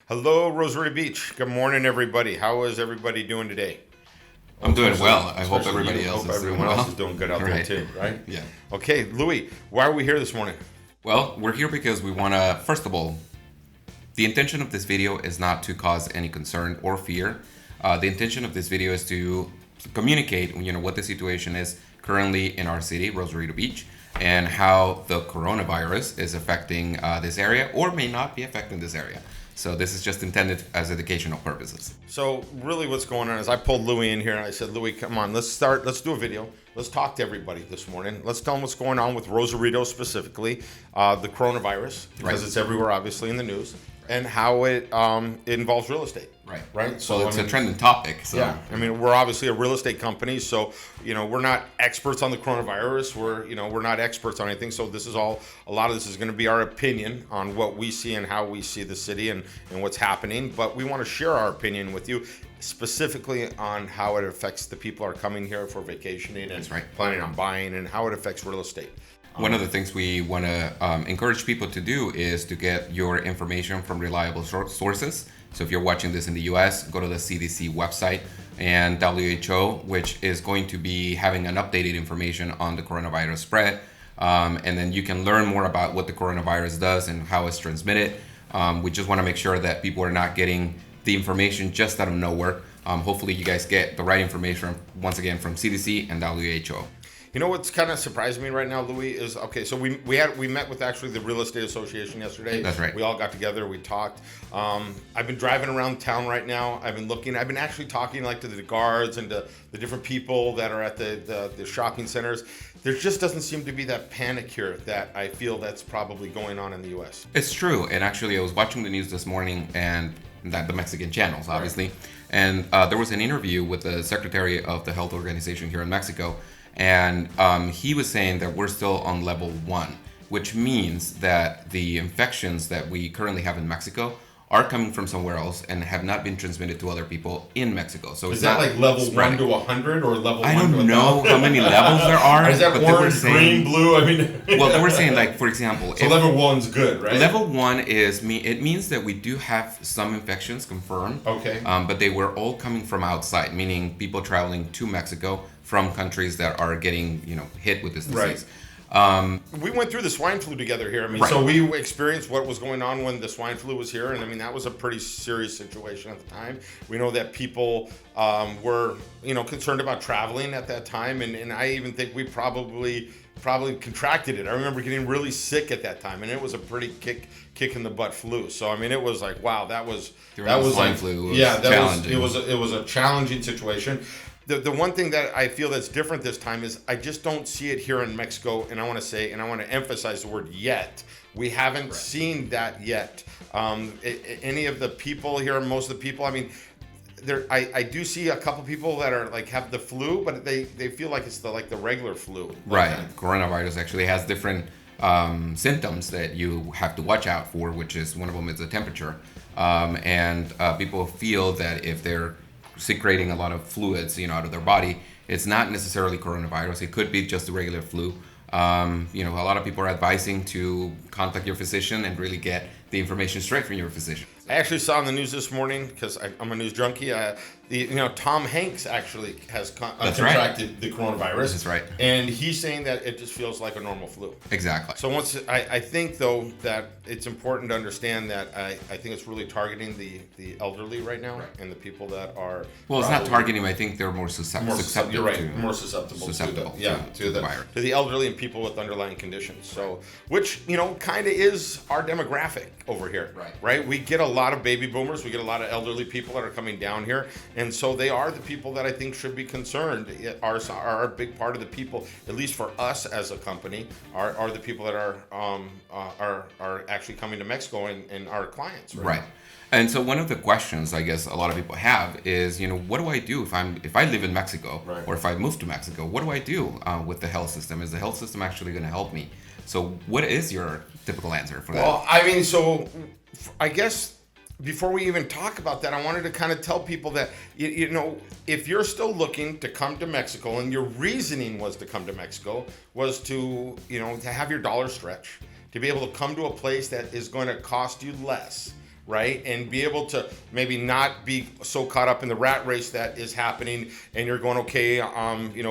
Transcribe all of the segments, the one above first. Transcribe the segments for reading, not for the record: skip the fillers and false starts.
Hello, Rosarito Beach. Good morning, everybody. How is everybody doing today? I'm doing well. I hope everybody else hope is everyone doing well. else is doing good out there Right. too, right? Yeah. Okay, Louis, why are we here this morning? Well, we're here because we want to, first of all, the intention of this video is not to cause any concern or fear. The intention of this video is to communicate, what the situation is currently in our city, Rosarito Beach, and how the coronavirus is affecting this area or may not be affecting this area. So this is just intended as educational purposes. So really what's going on is I pulled Louis in here and I said, Louis, come on, let's do a video. Let's talk to everybody this morning. Let's tell them what's going on with Rosarito specifically, the coronavirus, because it's everywhere, obviously, in the news, and how it involves real estate. Right. So it's a trending topic. So. Yeah. I mean, we're obviously a real estate company, so we're not experts on the coronavirus. We're not experts on anything. So this is a lot of this is going to be our opinion on what we see and how we see the city and what's happening. But we want to share our opinion with you, specifically on how it affects the people who are coming here for vacationing and planning on buying, and how it affects real estate. One of the things we want to encourage people to do is to get your information from reliable sources. So if you're watching this in the US, go to the CDC website and WHO, which is going to be having an updated information on the coronavirus spread. And then you can learn more about what the coronavirus does and how it's transmitted. We just want to make sure that people are not getting the information just out of nowhere. Hopefully you guys get the right information, once again, from CDC and WHO. You know what's kind of surprising me right now, Louis, is so we met with actually the Real Estate Association yesterday. That's right. We all got together, we talked. I've been driving around town right now. I've been actually talking to the guards and to the different people that are at the shopping centers. There just doesn't seem to be that panic here that I feel that's probably going on in the U.S. It's true, and actually I was watching the news this morning, and the Mexican channels, obviously, and there was an interview with the Secretary of the Health Organization here in Mexico. And he was saying that we're still on level 1, which means that the infections that we currently have in Mexico are coming from somewhere else and have not been transmitted to other people in Mexico. So is that like level spreading. 1 to 100 or level 1 to 1,000? I don't know how many levels there are. Or is that orange, green, blue? I mean, well, they were saying, for example, so level 1's good, right? Level 1 it means that we do have some infections confirmed. Okay. But they were all coming from outside, meaning people traveling to Mexico from countries that are getting, hit with this disease. We went through the swine flu together here. So we experienced what was going on when the swine flu was here, and that was a pretty serious situation at the time. We know that people were, concerned about traveling at that time, and I even think we probably contracted it. I remember getting really sick at that time, and it was a pretty kick in the butt flu. So it was like, wow, that was swine flu. Challenging. It was a challenging situation. The one thing that I feel that's different this time is I just don't see it here in Mexico, and I want to emphasize the word yet. We haven't seen that yet. Any of the people here, most of the people, I do see a couple people that are have the flu, but they feel like it's the regular flu. Right. Coronavirus actually has different symptoms that you have to watch out for, which is one of them is the temperature. And people feel that if they're secreting a lot of fluids, out of their body, it's not necessarily coronavirus. It could be just the regular flu. A lot of people are advising to contact your physician and really get the information straight from your physician. I actually saw on the news this morning, because I'm a news junkie, Tom Hanks actually has contracted the coronavirus. That's right. And he's saying that it just feels like a normal flu. Exactly. So I think, though, that it's important to understand that I think it's really targeting the elderly right now and the people that are... Well, it's not targeting them. I think they're more susceptible. You're right. More susceptible to the elderly and people with underlying conditions. So, which, kind of is our demographic over here. Right? We get a lot of baby boomers. We get a lot of elderly people that are coming down here. And so they are the people that I think should be concerned. Are a big part of the people, at least for us as a company, are the people that are actually coming to Mexico and our clients. Right. And so one of the questions I guess a lot of people have is, what do I do if I live in Mexico or if I move to Mexico? What do I do with the health system? Is the health system actually going to help me? So what is your typical answer for that? Well, I guess before we even talk about that, I wanted to kind of tell people that, if you're still looking to come to Mexico and your reasoning was to come to Mexico was to have your dollar stretch, to be able to come to a place that is going to cost you less, right? And be able to maybe not be so caught up in the rat race that is happening, and you're going, okay,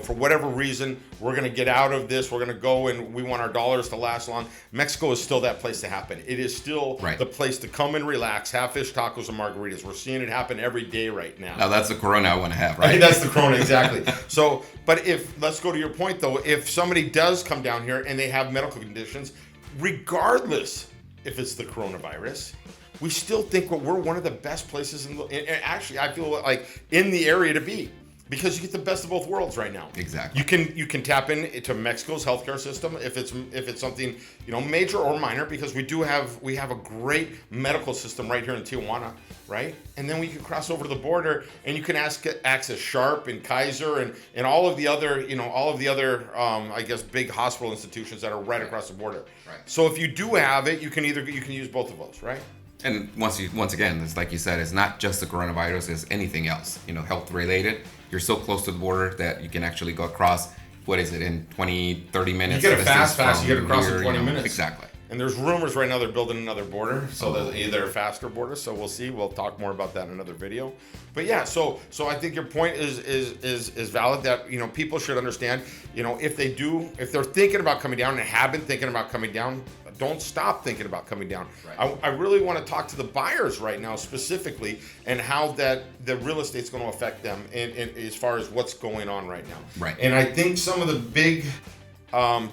for whatever reason, we're going to get out of this. We're going to go, and we want our dollars to last long. Mexico is still that place to happen. It is still the place to come and relax, have fish tacos and margaritas. We're seeing it happen every day right now. Now that's the Corona I want to have, right? That's the Corona, exactly. So, but let's go to your point though. If somebody does come down here and they have medical conditions, regardless if it's the coronavirus, we still think we're one of the best places and actually I feel like in the area to be, because you get the best of both worlds right now. Exactly. You can tap into Mexico's healthcare system if it's something major or minor, because we have a great medical system right here in Tijuana, right? And then we can cross over to the border and you can access Sharp and Kaiser and all of the other I guess big hospital institutions that are right across the border. Right. So if you do have it, you can use both of those, right? And once again, it's like you said, it's not just the coronavirus, it's anything else, health related. You're so close to the border that you can actually go across, what is it, in 20, 30 minutes? You get it fast, you get across in 20 minutes. Exactly. And there's rumors right now they're building another border, so there's either a faster border, so we'll see. We'll talk more about that in another video. But yeah, so I think your point is valid, that people should understand, if they're thinking about coming down and have been thinking about coming down, don't stop thinking about coming down. Right. I really want to talk to the buyers right now specifically, and how that the real estate's going to affect them in as far as what's going on right now. Right. And I think some of the big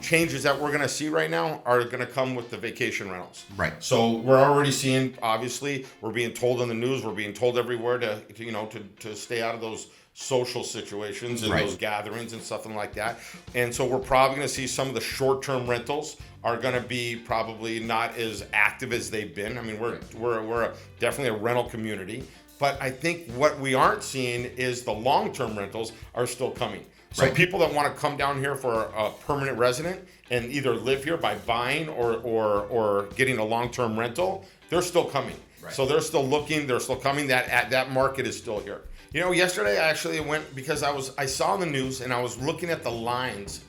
changes that we're going to see right now are going to come with the vacation rentals. Right. So we're already seeing, obviously, we're being told in the news, we're being told everywhere to stay out of those social situations and those gatherings and stuff like that. And so we're probably going to see some of the short-term rentals are going to be probably not as active as they've been. I mean, we're definitely a rental community, but I think what we aren't seeing is the long-term rentals are still coming. So people that want to come down here for a permanent resident and either live here by buying or getting a long-term rental, they're still coming. Right. So they're still looking, they're still coming. That market is still here. Yesterday I actually went because I saw the news and I was looking at the lines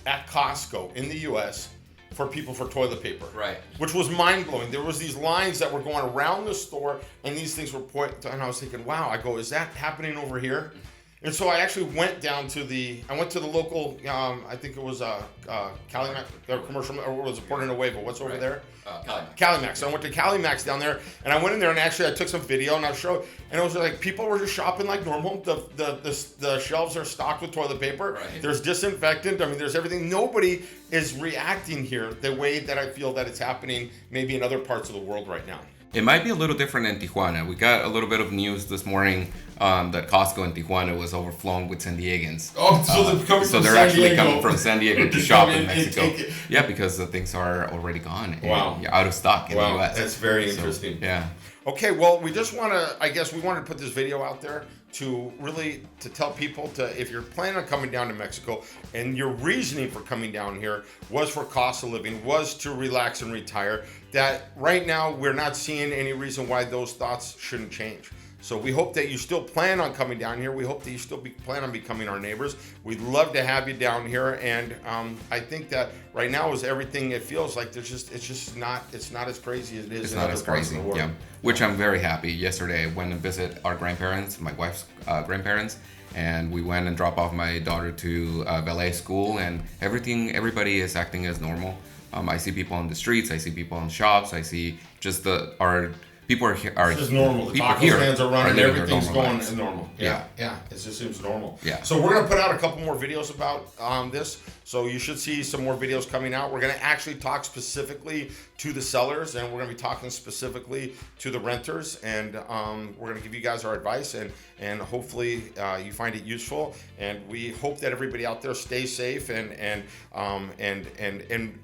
at Costco in the U.S. for people for toilet paper. Right. Which was mind-blowing. There was these lines that were going around the store and these things were and I was thinking, wow, is that happening over here? And so I actually went to the local, I think it was Calimax, or commercial, or was it Porto Nuevo? What's over there? Calimax. So I went to Calimax down there, and I went in there and actually I took some video and I showed, and it was like people were just shopping like normal. The shelves are stocked with toilet paper. Right. There's disinfectant. I mean, there's everything. Nobody is reacting here the way that I feel that it's happening maybe in other parts of the world right now. It might be a little different in Tijuana. We got a little bit of news this morning that Costco in Tijuana was overflowing with San Diegans. Oh, so they're actually coming from San Diego to shop in Mexico. Yeah, because the things are already gone. Wow. And out of stock in the U.S. That's very interesting. Yeah. Okay, well, we just want to, I guess we wanted to put this video out there to tell people if you're planning on coming down to Mexico and your reasoning for coming down here was for cost of living, was to relax and retire, that right now we're not seeing any reason why those thoughts shouldn't change. So we hope that you still plan on coming down here. We hope that you still plan on becoming our neighbors. We'd love to have you down here. And I think that right now is everything it feels like. It's not as crazy as it is in other parts of the world. Yeah, which I'm very happy. Yesterday I went and visit our grandparents, my wife's grandparents, and we went and dropped off my daughter to ballet school, and everybody is acting as normal. I see people on the streets. I see people in shops. I see just people are here. It's just normal. The taco stands are running. Everything's going as normal. Yeah. It just seems normal. Yeah. So we're going to put out a couple more videos about this. So you should see some more videos coming out. We're going to actually talk specifically to the sellers, and we're going to be talking specifically to the renters, and we're going to give you guys our advice, and hopefully you find it useful. And we hope that everybody out there stays safe, and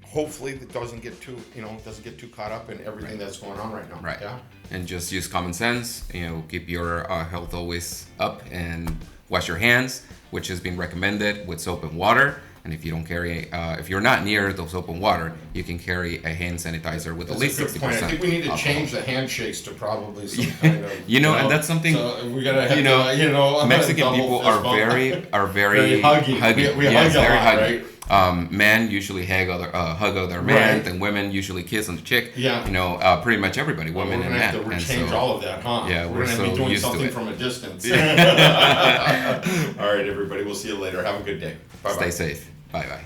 hopefully it doesn't get too caught up in everything that's going on right now. Right. Yeah. And just use common sense. Keep your health always up, and wash your hands, which has been recommended with soap and water. And if you don't carry, if you're not near the soap and water, you can carry a hand sanitizer with at least 60%. I think we need to change the handshakes to probably some kind of. And that's something. So we gotta have Mexican people are very huggy. We hug a lot, right? Men usually hug other men, and women usually kiss on the chick. Yeah. You know, pretty much everybody, women and men. We're going to have to change all of that, huh? Yeah, we're going to so be doing used to something it. from a distance. All right, everybody. We'll see you later. Have a good day. Bye-bye. Stay safe. Bye-bye.